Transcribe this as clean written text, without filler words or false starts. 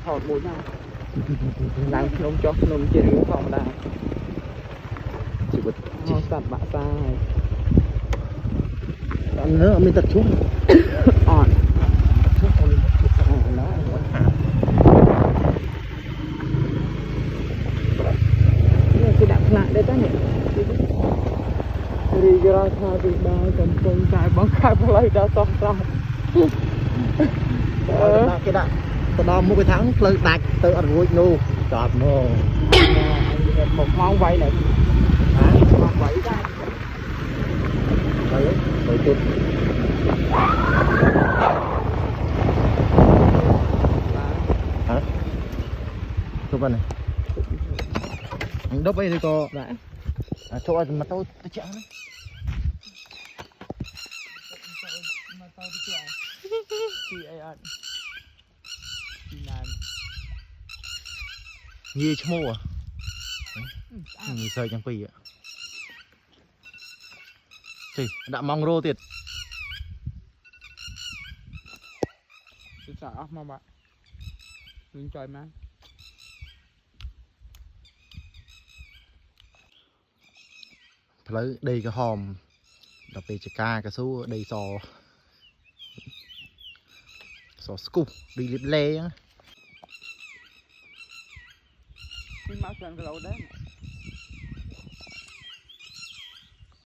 ថតមួយណាឡើងខ្ញុំចុះខ្ញុំជារឿងធម្មតាជីវិតមកសត្វបាក់សាហើយអត់nữaមានទឹកឈុំអត់ឈុំអត់មានទឹកឈុំអត់ណាអត់ខានេះគឺដាក់ផ្លាកដែរតានេះរីករាយថាពីបានកំពុងតែបង្កើតផ្លូវដល់សោះស្រស់គេដាក់ទៅដល់មុខឯខាងផ្លូវដាច់ទៅអត់រួចនោះចប់មកmột món vay này món vay đó đấy rồi tiếp hả chụp vào này anh đốc ấy thì có chỗ mà tôi chẹo đấy Gì chứ mua à? Gì chơi chẳng phì ạ. Thì đã mong rô tiệt. Tôi sợ mà bạn. Đừng chơi má. Lấy đây cái hòm đặc biệt chả ca cái số đây sò scoop đi liếp lê á. Cái máu chân cái lỗ đấy.